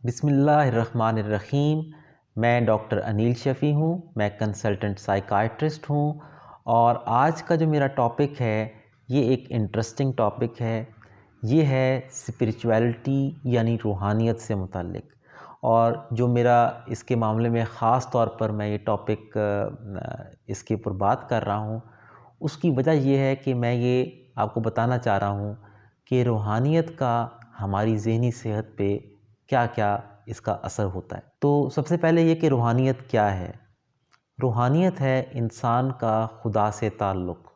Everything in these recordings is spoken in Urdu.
بسم اللہ الرحمن الرحیم۔ میں ڈاکٹر انیل شفیع ہوں، میں کنسلٹنٹ سائیکائٹرسٹ ہوں، اور آج کا جو میرا ٹاپک ہے یہ ایک انٹرسٹنگ ٹاپک ہے۔ یہ ہے اسپریچویلٹی یعنی روحانیت سے متعلق، اور جو میرا اس کے معاملے میں خاص طور پر میں یہ ٹاپک اس کے اوپر بات کر رہا ہوں، اس کی وجہ یہ ہے کہ میں یہ آپ کو بتانا چاہ رہا ہوں کہ روحانیت کا ہماری ذہنی صحت پہ کیا کیا اس کا اثر ہوتا ہے۔ تو سب سے پہلے یہ کہ روحانیت کیا ہے؟ روحانیت ہے انسان کا خدا سے تعلق،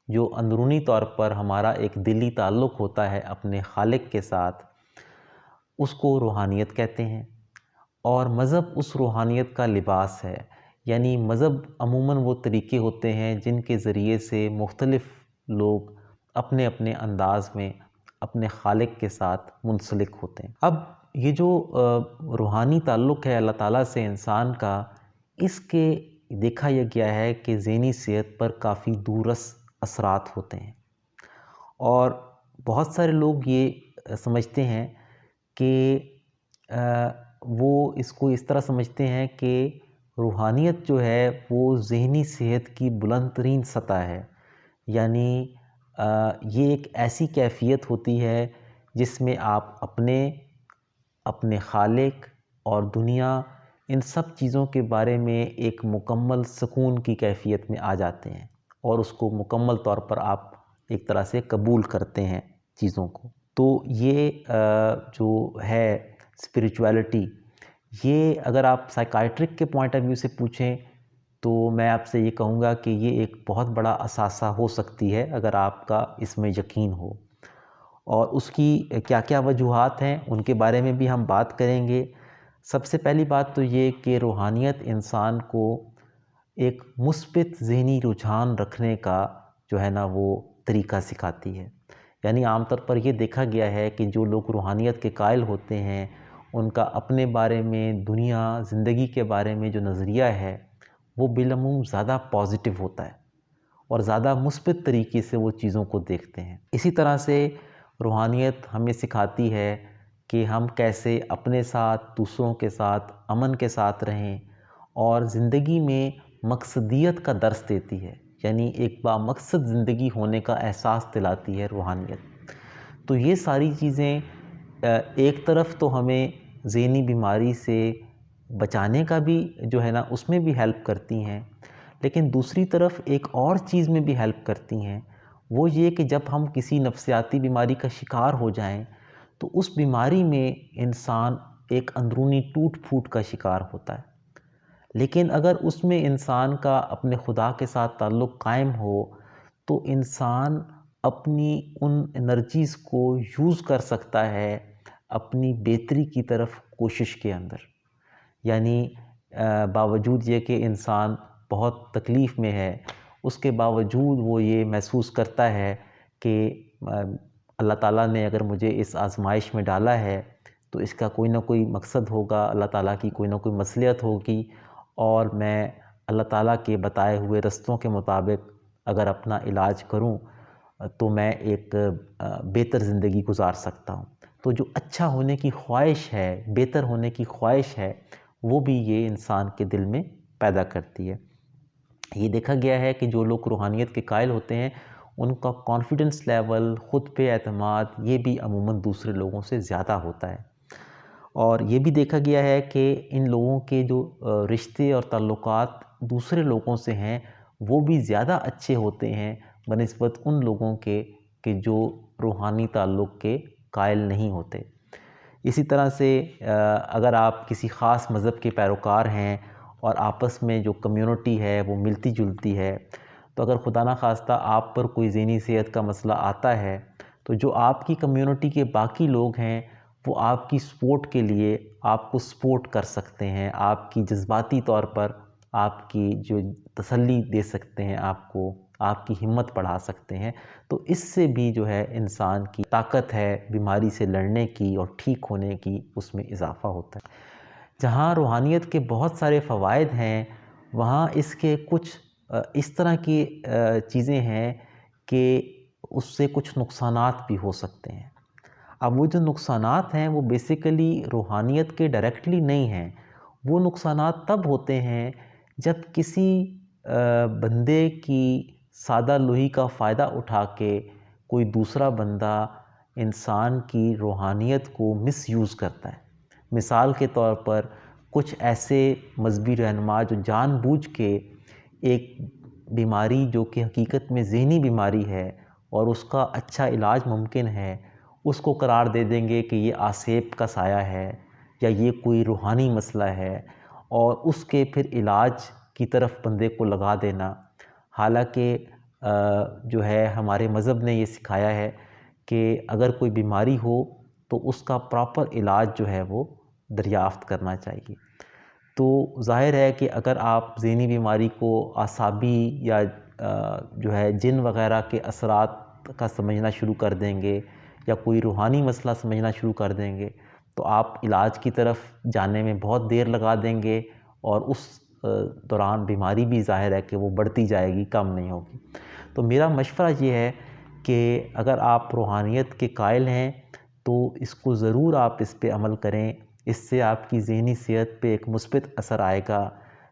جو اندرونی طور پر ہمارا ایک دلی تعلق ہوتا ہے اپنے خالق کے ساتھ، اس کو روحانیت کہتے ہیں۔ اور مذہب اس روحانیت کا لباس ہے، یعنی مذہب عموماً وہ طریقے ہوتے ہیں جن کے ذریعے سے مختلف لوگ اپنے اپنے انداز میں اپنے خالق کے ساتھ منسلک ہوتے ہیں۔ اب یہ جو روحانی تعلق ہے اللہ تعالیٰ سے انسان کا، اس کے دیکھا یہ گیا ہے کہ ذہنی صحت پر کافی دورس اثرات ہوتے ہیں، اور بہت سارے لوگ یہ سمجھتے ہیں کہ وہ اس کو اس طرح سمجھتے ہیں کہ روحانیت جو ہے وہ ذہنی صحت کی بلند ترین سطح ہے، یعنی یہ ایک ایسی کیفیت ہوتی ہے جس میں آپ اپنے خالق اور دنیا، ان سب چیزوں کے بارے میں ایک مکمل سکون کی کیفیت میں آ جاتے ہیں، اور اس کو مکمل طور پر آپ ایک طرح سے قبول کرتے ہیں چیزوں کو۔ تو یہ جو ہے اسپریچویلٹی، یہ اگر آپ سائیکائٹرک کے پوائنٹ آف ویو سے پوچھیں تو میں آپ سے یہ کہوں گا کہ یہ ایک بہت بڑا اثاثہ ہو سکتی ہے اگر آپ کا اس میں یقین ہو، اور اس کی کیا کیا وجوہات ہیں ان کے بارے میں بھی ہم بات کریں گے۔ سب سے پہلی بات تو یہ کہ روحانیت انسان کو ایک مثبت ذہنی رجحان رکھنے کا جو ہے نا وہ طریقہ سکھاتی ہے، یعنی عام طور پر یہ دیکھا گیا ہے کہ جو لوگ روحانیت کے قائل ہوتے ہیں ان کا اپنے بارے میں، دنیا، زندگی کے بارے میں جو نظریہ ہے وہ بالعموم زیادہ پازیٹیو ہوتا ہے، اور زیادہ مثبت طریقے سے وہ چیزوں کو دیکھتے ہیں۔ اسی طرح سے روحانیت ہمیں سکھاتی ہے کہ ہم کیسے اپنے ساتھ، دوسروں کے ساتھ امن کے ساتھ رہیں، اور زندگی میں مقصدیت کا درس دیتی ہے، یعنی ایک بامقصد زندگی ہونے کا احساس دلاتی ہے روحانیت۔ تو یہ ساری چیزیں ایک طرف تو ہمیں ذہنی بیماری سے بچانے کا بھی جو ہے نا اس میں بھی ہیلپ کرتی ہیں، لیکن دوسری طرف ایک اور چیز میں بھی ہیلپ کرتی ہیں، وہ یہ کہ جب ہم کسی نفسیاتی بیماری کا شکار ہو جائیں تو اس بیماری میں انسان ایک اندرونی ٹوٹ پھوٹ کا شکار ہوتا ہے، لیکن اگر اس میں انسان کا اپنے خدا کے ساتھ تعلق قائم ہو تو انسان اپنی ان انرجیز کو یوز کر سکتا ہے اپنی بہتری کی طرف کوشش کے اندر، یعنی باوجود یہ کہ انسان بہت تکلیف میں ہے، اس کے باوجود وہ یہ محسوس کرتا ہے کہ اللہ تعالیٰ نے اگر مجھے اس آزمائش میں ڈالا ہے تو اس کا کوئی نہ کوئی مقصد ہوگا، اللہ تعالیٰ کی کوئی نہ کوئی مصلحت ہوگی، اور میں اللہ تعالیٰ کے بتائے ہوئے رستوں کے مطابق اگر اپنا علاج کروں تو میں ایک بہتر زندگی گزار سکتا ہوں۔ تو جو اچھا ہونے کی خواہش ہے، بہتر ہونے کی خواہش ہے، وہ بھی یہ انسان کے دل میں پیدا کرتی ہے۔ یہ دیکھا گیا ہے کہ جو لوگ روحانیت کے قائل ہوتے ہیں ان کا کانفیڈنس لیول، خود پہ اعتماد، یہ بھی عموماً دوسرے لوگوں سے زیادہ ہوتا ہے، اور یہ بھی دیکھا گیا ہے کہ ان لوگوں کے جو رشتے اور تعلقات دوسرے لوگوں سے ہیں وہ بھی زیادہ اچھے ہوتے ہیں بنسبت ان لوگوں کے کہ جو روحانی تعلق کے قائل نہیں ہوتے۔ اسی طرح سے اگر آپ کسی خاص مذہب کے پیروکار ہیں اور آپس میں جو کمیونٹی ہے وہ ملتی جلتی ہے، تو اگر خدا نخواستہ آپ پر کوئی ذہنی صحت کا مسئلہ آتا ہے تو جو آپ کی کمیونٹی کے باقی لوگ ہیں وہ آپ کی سپورٹ کے لیے آپ کو سپورٹ کر سکتے ہیں، آپ کی جذباتی طور پر آپ کی جو تسلی دے سکتے ہیں، آپ کی ہمت بڑھا سکتے ہیں۔ تو اس سے بھی جو ہے انسان کی طاقت ہے بیماری سے لڑنے کی اور ٹھیک ہونے کی، اس میں اضافہ ہوتا ہے۔ جہاں روحانیت کے بہت سارے فوائد ہیں وہاں اس کے کچھ اس طرح کی چیزیں ہیں کہ اس سے کچھ نقصانات بھی ہو سکتے ہیں۔ اب وہ جو نقصانات ہیں وہ بیسیکلی روحانیت کے ڈائریکٹلی نہیں ہیں، وہ نقصانات تب ہوتے ہیں جب کسی بندے کی سادہ لوہی کا فائدہ اٹھا کے کوئی دوسرا بندہ انسان کی روحانیت کو مس یوز کرتا ہے۔ مثال کے طور پر کچھ ایسے مذہبی رہنما جو جان بوجھ کے ایک بیماری جو کہ حقیقت میں ذہنی بیماری ہے اور اس کا اچھا علاج ممکن ہے، اس کو قرار دے دیں گے کہ یہ آسیب کا سایہ ہے یا یہ کوئی روحانی مسئلہ ہے، اور اس کے پھر علاج کی طرف بندے کو لگا دینا۔ حالانکہ جو ہے ہمارے مذہب نے یہ سکھایا ہے کہ اگر کوئی بیماری ہو تو اس کا پراپر علاج جو ہے وہ دریافت کرنا چاہیے۔ تو ظاہر ہے کہ اگر آپ ذہنی بیماری کو اعصابی یا جو ہے جن وغیرہ کے اثرات کا سمجھنا شروع کر دیں گے یا کوئی روحانی مسئلہ سمجھنا شروع کر دیں گے تو آپ علاج کی طرف جانے میں بہت دیر لگا دیں گے، اور اس دوران بیماری بھی ظاہر ہے کہ وہ بڑھتی جائے گی، کم نہیں ہوگی۔ تو میرا مشورہ یہ ہے کہ اگر آپ روحانیت کے قائل ہیں تو اس کو ضرور آپ اس پہ عمل کریں، اس سے آپ کی ذہنی صحت پہ ایک مثبت اثر آئے گا،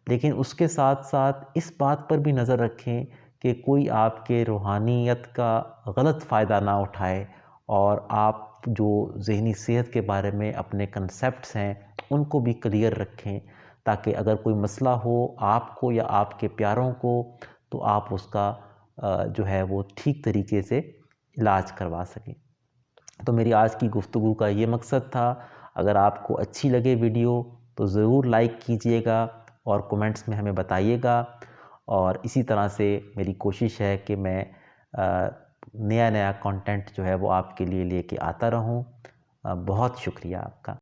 لیکن اس کے ساتھ ساتھ اس بات پر بھی نظر رکھیں کہ کوئی آپ کے روحانیت کا غلط فائدہ نہ اٹھائے، اور آپ جو ذہنی صحت کے بارے میں اپنے کنسیپٹس ہیں ان کو بھی کلیئر رکھیں، تاکہ اگر کوئی مسئلہ ہو آپ کو یا آپ کے پیاروں کو تو آپ اس کا جو ہے وہ ٹھیک طریقے سے علاج کروا سکیں۔ تو میری آج کی گفتگو کا یہ مقصد تھا۔ اگر آپ کو اچھی لگے ویڈیو تو ضرور لائک کیجئے گا اور کومنٹس میں ہمیں بتائیے گا، اور اسی طرح سے میری کوشش ہے کہ میں نیا کنٹینٹ جو ہے وہ آپ کے لیے لے کے آتا رہوں۔ بہت شکریہ آپ کا۔